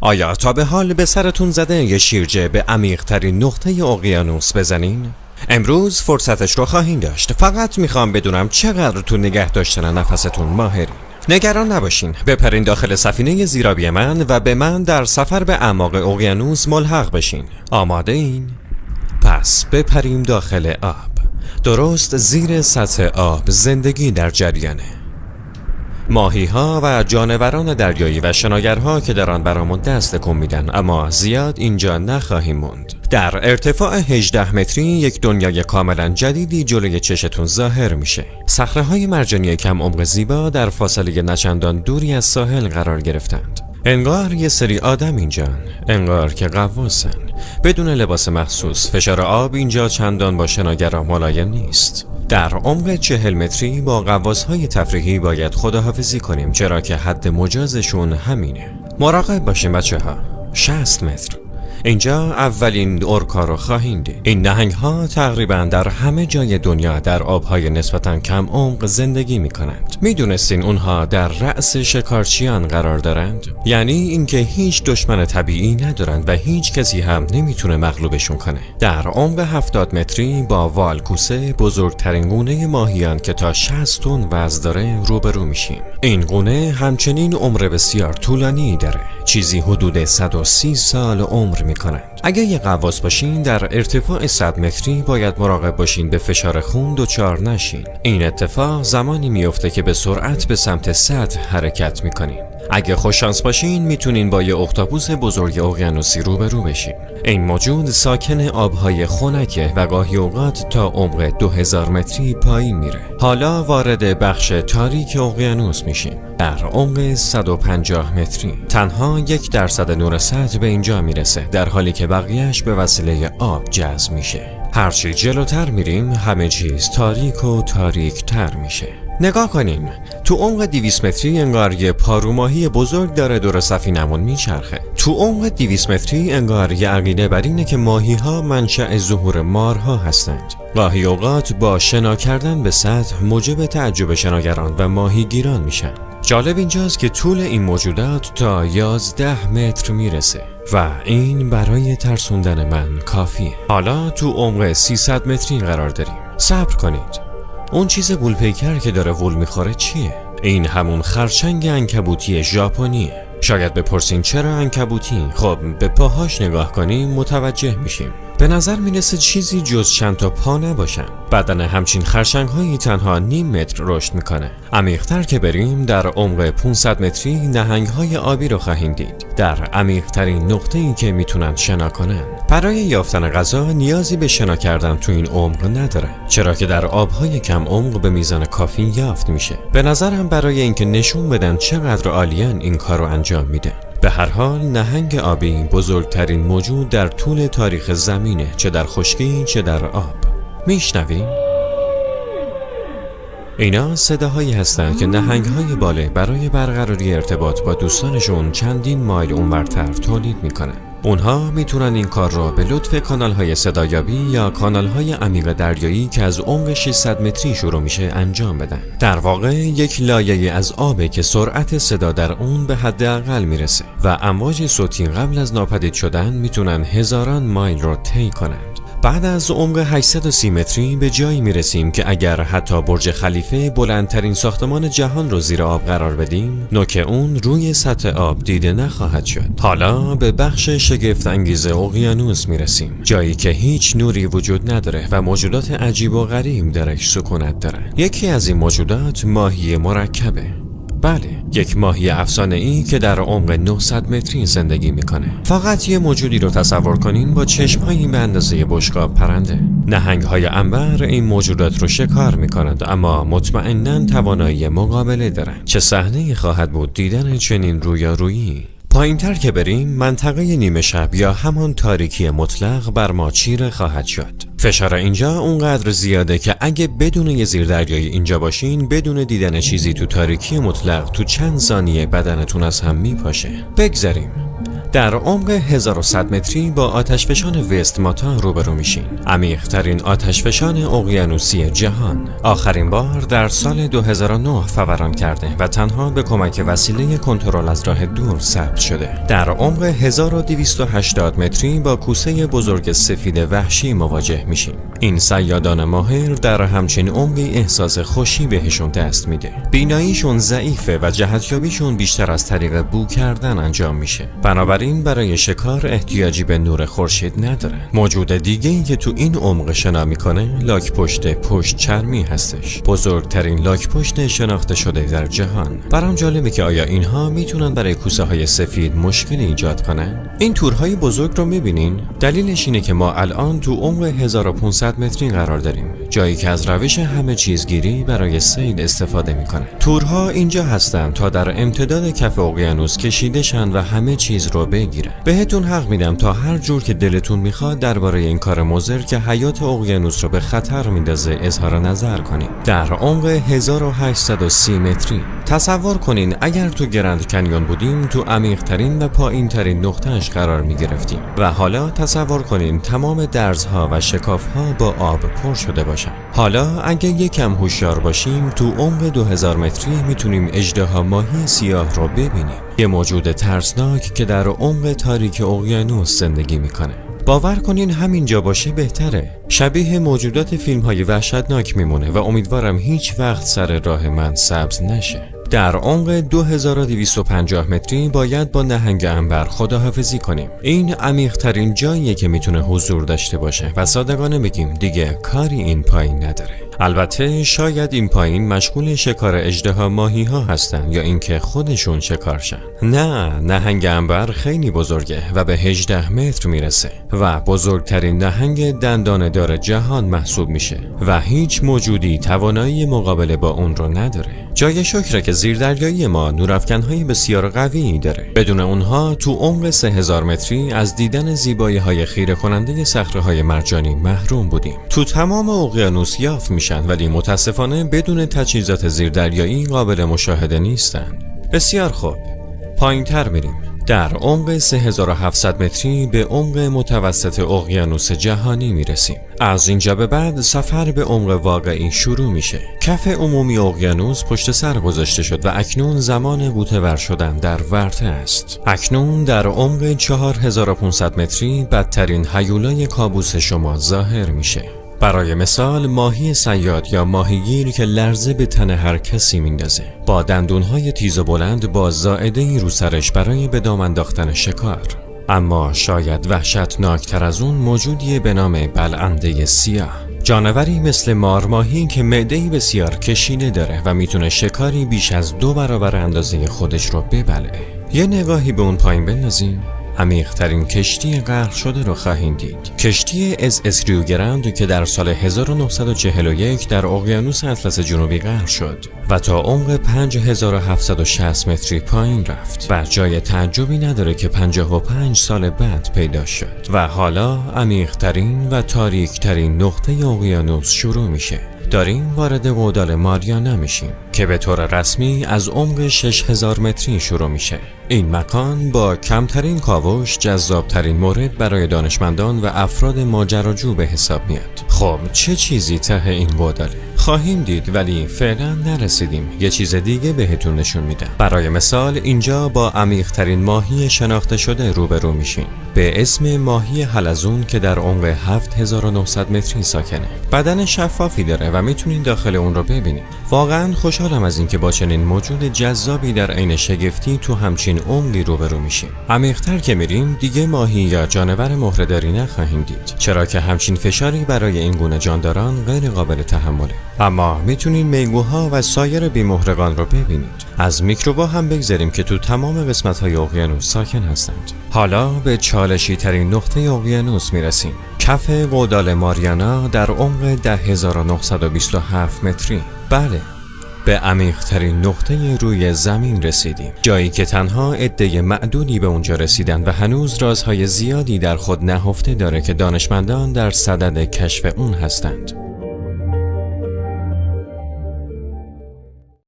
آیا تا به حال به سرتون زده یه شیرجه به عمیق‌ترین نقطه اقیانوس بزنین؟ امروز فرصتش رو خواهین داشت. فقط میخوام بدونم چقدر تو نگه داشتن نفستون ماهرین. نگران نباشین، بپرین داخل سفینه زیرابی من و به من در سفر به اعماق اقیانوس ملحق بشین. آماده این؟ پس بپریم داخل آب. درست زیر سطح آب زندگی در جریانه. ماهی ها و جانوران دریایی و شناگرها که در آن برامون دست تکون میدن، اما زیاد اینجا نخواهیم موند. در ارتفاع 18 متری یک دنیای کاملا جدیدی جلوی چشتون ظاهر میشه. صخره‌های مرجانی کم عمق زیبا در فاصله نچندان دوری از ساحل قرار گرفتند. انگار یه سری آدم اینجان، انگار که غواصن. بدون لباس مخصوص، فشار آب اینجا چندان با شناگرها ملایم نیست. در عمق 40 متری با غواصهای تفریحی باید خداحافظی کنیم، چرا که حد مجازشون همینه. مراقب باشیم بچه‌ها. 60 متر. اینجا اولین اورکا رو خواهیم دید. این نهنگ ها تقریبا در همه جای دنیا در آبهای نسبتاً کم عمق زندگی می کنند. می دونستین اونها در رأس شکارچیان قرار دارند؟ یعنی اینکه هیچ دشمن طبیعی ندارند و هیچ کسی هم نمیتونه مغلوبشون کنه. در عمق 70 متری با والکوسه، بزرگترین گونه ماهیان که تا 60 تن وزن داره، روبرو میشیم. این گونه همچنین عمر بسیار طولانی داره. چیزی حدود 130 سال عمر میکنند. اگه یه غواص باشین در ارتفاع 100 متری باید مراقب باشین به فشار خون دچار نشین. این اتفاق زمانی میفته که به سرعت به سمت سطح حرکت میکنین. اگه خوششانس باشین میتونین با یه اختاپوس بزرگ اقیانوسی روبرو بشین. این موجود ساکن آبهای خنکه و گاهی اوقات تا عمق 2000 متری پایین میره. حالا وارد بخش تاریک اقیانوس میشیم. در عمق 150 متری تنها 1% نور سطح به اینجا میرسه، در حالی که بقیهش به وسیله آب جذب میشه. هرچی جلوتر میریم همه چیز تاریک و تاریک تر میشه. نگاه کنین، تو عمق 200 متری انگار یه پاروماهی بزرگ داره دور سفینمون میچرخه. تو عمق 200 متری انگار یه عقیده بر اینه که ماهی ها منشأ ظهور مارها هستند. گاهی اوقات با شنا کردن به سطح موجب تعجب شناگران و ماهیگیران میشن. جالب اینجاست که طول این موجودات تا 11 متر میرسه و این برای ترسوندن من کافیه. حالا تو عمق 300 متری قرار داریم. صبر کنید. اون چیز گولپیکر که داره وول میخوره چیه؟ این همون خرچنگ عنکبوتی ژاپنیه. شاید بپرسین چرا عنکبوتی؟ خب به پاهاش نگاه کنیم متوجه میشیم. به نظر میرسه چیزی جز چند تا پا نباشن. بدن همچین خرچنگ هایی تنها نیم متر رشد میکنه. عمیق‌تر که بریم در عمق 500 متری نهنگ های آبی رو خواهیم دید. در عمیق‌ترین نقطه‌ای که میتونن شنا کنن. برای یافتن غذا نیازی به شنا کردن تو این عمق نداره، چرا که در آبهای کم عمق به میزان کافی یافت میشه. به نظرم برای اینکه نشون بدن چقدر عالیان این کارو انجام میدن. به هر حال نهنگ آبی بزرگترین موجود در طول تاریخ زمینه، چه در خشکی چه در آب. میشنوین؟ اینا صداهایی هستند که نهنگ‌های باله برای برقراری ارتباط با دوستانشون چندین مایل اونورتر تولید میکنن. اونها میتونن این کار رو به لطف کانال‌های صدایابی یا کانال‌های عمیق دریایی که از عمق 600 متری شروع میشه انجام بدن. در واقع یک لایه از آبه که سرعت صدا در اون به حداقل میرسه و امواج صوتی قبل از ناپدید شدن میتونن هزاران مایل رو طی کنند. بعد از عمق 830 متری به جایی میرسیم که اگر حتی برج خلیفه بلندترین ساختمان جهان رو زیر آب قرار بدیم، نوک اون روی سطح آب دیده نخواهد شد. حالا به بخش شگفت انگیز اقیانوس میرسیم، جایی که هیچ نوری وجود نداره و موجودات عجیب و غریب درش سکونت دارن. یکی از این موجودات ماهی مرکبه. بله، یک ماهی افسانه‌ای که در عمق 900 متری زندگی میکنه. فقط یه موجودی رو تصور کنین با چشم‌هایی به اندازه بشقاب پرنده. نهنگ‌های عنبر این موجودات رو شکار میکنند، اما مطمئناً توانایی مقابله دارن. چه صحنه‌ای خواهد بود دیدن چنین رویارویی. پایین‌تر که بریم منطقه نیمه شب یا همان تاریکی مطلق بر ما چیره خواهد شد. فشار اینجا اونقدر زیاده که اگه بدون یه زیردریایی اینجا باشین، بدون دیدن چیزی تو تاریکی مطلق تو چند ثانیه بدنتون از هم میپاشه. بگذریم. در عمق 1100 متری با آتشفشان وستماتا روبرو میشین. عمیق‌ترین آتشفشان اقیانوسی جهان. آخرین بار در سال 2009 فوران کرده و تنها به کمک وسیله کنترل از راه دور ثبت شده. در عمق 1280 متری با کوسه بزرگ سفید وحشی مواجه میشیم. این صیادان ماهر در همچین عمقی احساس خوشی بهشون دست میده. بیناییشون ضعیفه و جهتیابیشون بیشتر از طریق بو کردن انجام میشه. بنابراین برای شکار احتیاجی به نور خورشید نداره. موجود دیگه‌ای که تو این عمق شنا میکنه لاک‌پشت پشت چرمی هستش. بزرگترین لاک‌پشت شناخته شده در جهان. برام جالبه که آیا اینها میتونن برای کوسه های سفید مشکل ایجاد کنن؟ این تورهای بزرگ رو میبینین؟ دلیلش اینه که ما الان تو عمق 1500 متری قرار داریم. جایی که از روش همه چیزگیری برای صید استفاده میکنه. تورها اینجا هستن تا در امتداد کف اقیانوس کشیده شن و همه چیز رو بگیرن. بهتون حق میدم تا هر جور که دلتون میخواد درباره این کار مضر که حیات اقیانوس رو به خطر میندازه اظهار نظر کنید. در عمق 1830 متری تصور کنین اگر تو گرند کنیون بودیم تو عمیق‌ترین و پایین‌ترین نقطه‌اش قرار میگرفتیم و حالا تصور کنین تمام درزها و شکاف‌ها با آب پر شده باشن. حالا اگه یکم هوشیار باشیم تو عمق 2000 متری میتونیم اژدها ماهی سیاه رو ببینیم. یه موجود ترسناک که در عمق تاریک اقیانوس زندگی میکنه. باور کنین همینجا باشه بهتره. شبیه موجودات فیلم‌های وحشتناک میمونه و امیدوارم هیچ وقت سر راه من سبز نشه. در عمق 2250 متری باید با نهنگ عنبر خداحافظی کنیم. این عمیق‌ترین جاییه که میتونه حضور داشته باشه و صادقانه بگیم دیگه کاری این پایین نداره. البته شاید این پایین مشغول شکار اژدها ماهی ها هستن یا اینکه خودشون شکارشن. نه، نهنگ عنبر خیلی بزرگه و به 18 متر میرسه و بزرگترین نهنگ دندانه دار جهان محسوب میشه و هیچ موجودی توانایی مقابله با اون رو نداره. جای شکره که زیردریایی ما نورافکنهای بسیار قویی داره. بدون اونها تو عمق 3000 متری از دیدن زیبایی‌های خیره کننده صخره‌های مرجانی محروم بودیم. تو تمام اقیانوس یافت میشن ولی متاسفانه بدون تجهیزات زیردریایی قابل مشاهده نیستن. بسیار خوب. پایین‌تر میریم. در عمق 3700 متری به عمق متوسط اقیانوس جهانی میرسیم. از اینجا به بعد سفر به عمق واقعی شروع میشه. کف عمومی اقیانوس پشت سر گذاشته شد و اکنون زمان غوطه‌ور شدن در ورطه است. اکنون در عمق 4500 متری بدترین هیولای کابوس شما ظاهر میشه. برای مثال ماهی صیاد یا ماهیگیر که لرزه به تن هر کسی میندازه، با دندونهای تیز و بلند با زائده‌ای رو سرش برای به دام انداختن شکار. اما شاید وحشتناکتر از اون موجودیه به نام بلعنده سیاه. جانوری مثل مارماهی که معده‌ای بسیار کشیده داره و میتونه شکاری بیش از 2 برابر اندازه خودش رو ببلعه. یه نگاهی به اون پایین بندازین. عمیق‌ترین کشتی غرق شده رو خواهید دید. کشتی اس ریو گراند که در سال 1941 در اقیانوس اطلس جنوبی غرق شد و تا عمق 5760 متری پایین رفت و جای تعجبی نداره که 55 سال بعد پیدا شد و حالا عمیق‌ترین و تاریک‌ترین نقطه اقیانوس شروع میشه. داریم وارد گودال ماریانا میشیم که به طور رسمی از عمق 6000 متری شروع میشه. این مکان با کمترین کاوش جذابترین مورد برای دانشمندان و افراد ماجراجو به حساب میاد. خب چه چیزی ته این گوداله؟ خواهیم دید ولی فعلا نرسیدیم. یه چیز دیگه بهتون نشون میدم. برای مثال اینجا با عمیق‌ترین ماهی شناخته شده روبرو میشین به اسم ماهی حلزون که در عمق 7900 متری ساکنه. بدن شفافی داره و میتونین داخل اون رو ببینید. واقعا خوشحالم از اینکه با چنین موجود جذابی در عین شگفتی تو همچین عمقی روبرو میشیم. عمیق‌تر که میریم دیگه ماهی یا جانور مهره‌داری نخواهیم دید، چرا که همچین فشاری برای این گونه جانداران غیر قابل تحمله. اما میتونین میگوها و سایر بی‌مهرگان رو ببینید. از میکروبا هم بگذاریم که تو تمام قسمت‌های اقیانوس ساکن هستند. حالا به چالشی ترین نقطه اقیانوس میرسیم. کف گودال ماریانا در عمق 10927 متری. بله، به عمیق‌ترین نقطه روی زمین رسیدیم. جایی که تنها عده معدودی به اونجا رسیدن و هنوز رازهای زیادی در خود نهفته داره که دانشمندان در صدد کشف اون هستند.